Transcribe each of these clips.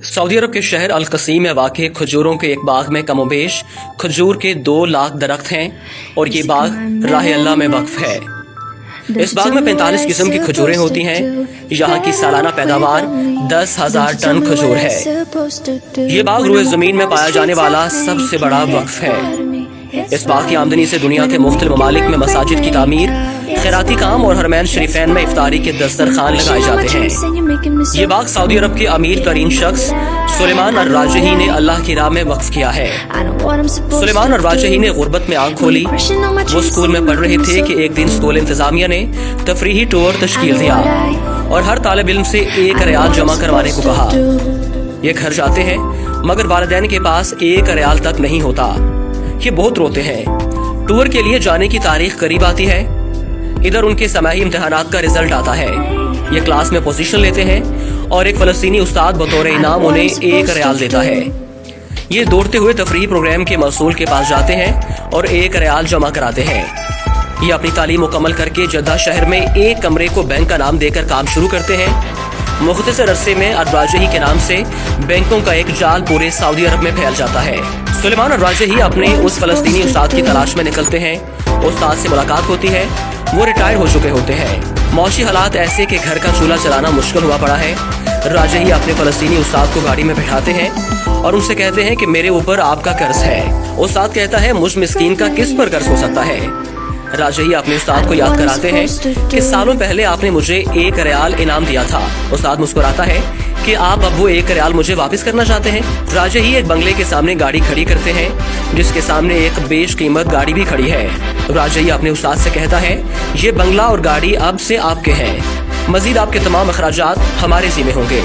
Saudi अरब के शहर अल कसीम में वाक़ खजूरों के एक बाग में कमोबेश खजूर के 2 लाख दरख्त हैं और ये बाग राह अल्लाह में वक्फ है। इस बाग में 45 किस्म की खजूरें होती हैं। यहाँ की सालाना पैदावार 10,000 टन खजूर है। ये बाग रूए ज़मीन में पाया जाने वाला सबसे बड़ा वक्फ है। इस बाग की आमदनी से दुनिया के मुख्तलिफ ममालिक में मसाजिद की तामीर, खैराती काम और हरमैन शरीफैन में इफ्तारी के दस्तरखान लगाए जाते हैं। ये बाग सऊदी अरब के अमीर तरीन शख्स सुलेमान अल-राजही ने अल्लाह की राह में वक्फ किया है। सुलेमान अल-राजही ने गुर्बत में आंख खोली। वो स्कूल में पढ़ रहे थे कि एक दिन स्कूल इंतजामिया ने तफरीही टूर तश्कील दिया और हर तालिब इल्म से 1 रियाल जमा करवाने को कहा। ये घर जाते हैं मगर वालिदैन के पास 1 रियाल तक नहीं होता। ये बहुत रोते हैं। टूर के लिए जाने की तारीख करीब आती है। इधर उनके समाही इम्तिहानात का रिजल्ट आता है। ये क्लास में पोजीशन लेते हैं और एक फलस्तीनी उस्ताद बतौर इनाम उन्हें 1 रियाल देता है। ये दौड़ते हुए तफरीही प्रोग्राम के मसूल के पास जाते हैं और 1 रियाल जमा कराते हैं। ये अपनी तालीम मुकम्मल करके जद्दा शहर में एक कमरे को बैंक का नाम देकर काम शुरू करते हैं। मुख्तसर अरसे में अल-राजही के नाम से बैंकों का एक जाल पूरे सऊदी अरब में फैल जाता है। सुलेमान अल-राजही अपने उस फलस्तीनी उस्ताद की तलाश में निकलते हैं। उस्ताद से मुलाकात होती है। वो रिटायर हो चुके होते हैं। मौशी हालात ऐसे कि घर का चूल्हा चलाना मुश्किल हुआ पड़ा है। राजही अपने फलस्तीनी उस्ताद को गाड़ी में बैठाते हैं और उनसे कहते हैं कि मेरे ऊपर आपका कर्ज है। उस्ताद कहता है मुझ मिस्कीन का किस पर कर्ज हो सकता है। राजही अपने उस्ताद को याद कराते हैं कि सालों पहले आपने मुझे 1 रियाल इनाम दिया था। उस्ताद मुस्कुराता है कि आप अब वो 1 रियाल मुझे वापस करना चाहते हैं। राजही एक बंगले के सामने गाड़ी खड़ी करते हैं जिसके सामने एक बेशकीमत गाड़ी भी खड़ी है। राजही अपने उस्ताद से कहता है ये बंगला और गाड़ी अब से आपके हैं। मजीद आपके तमाम अखराजात हमारे ज़िम्मे होंगे।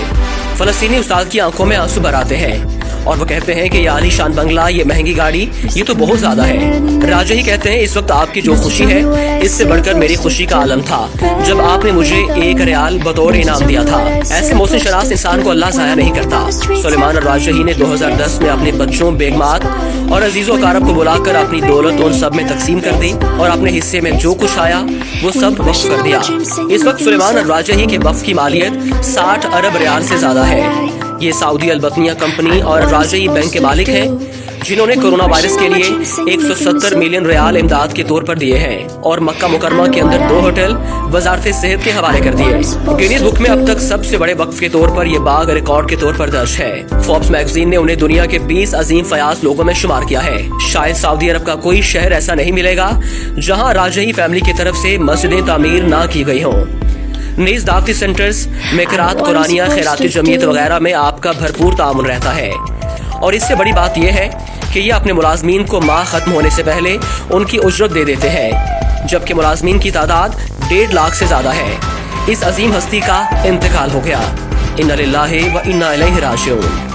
फलस्तीनी उस्ताद की आंखों में आंसू भर आते हैं और वो कहते हैं कि ये आलीशान बंगला, ये महंगी गाड़ी, ये तो बहुत ज्यादा है। राजही कहते हैं इस वक्त आपकी जो खुशी है इससे बढ़कर मेरी खुशी का आलम था जब आपने मुझे 1 रियाल बतौर इनाम दिया था। ऐसे मोहसिन शनास इंसान को अल्लाह ज़ाया नहीं करता। सुलेमान अल-राजही ने 2010 में अपने बच्चों, बेगमात और अजीज़ो अकारब को बुलाकर अपनी दौलत उन सब में तकसीम कर दी और अपने हिस्से में जो कुछ आया वो सब वक्फ कर दिया। इस वक्त सुलेमान अल-राजही के वक्फ की मालियत 60 अरब रियाल से ज्यादा है। ये सऊदी अल-बतनिया कंपनी और राजही बैंक के मालिक हैं जिन्होंने कोरोना वायरस के लिए 170 मिलियन रियाल इमदाद के तौर पर दिए हैं और मक्का मुकरमा के अंदर 2 होटल वजारत सेहत के हवाले कर दिए। गिनीज बुक में अब तक सबसे बड़े वक्फ के तौर पर यह बाग रिकॉर्ड के तौर पर दर्ज है। फोर्ब्स मैगजीन ने उन्हें दुनिया के 20 अजीम फयाज लोगों में शुमार किया है। शायद सऊदी अरब का कोई शहर ऐसा नहीं मिलेगा जहाँ राजही फैमिली की तरफ से मस्जिदें तामीर ना की गई हों। नीज दावती सेंटर्स में क़िराअत कुरानिया, खैराती जमीयत वगैरह में आपका भरपूर ताउन रहता है। और इससे बड़ी बात यह है कि ये अपने मुलाजमीन को माह खत्म होने से पहले उनकी उजरत दे देते हैं, जबकि मुलाजमीन की तादाद 1.5 लाख से ज्यादा है। इस अजीम हस्ती का इंतकाल हो गया। इन्ना लिल्लाहि व इन्ना इलैहि राजिऊन।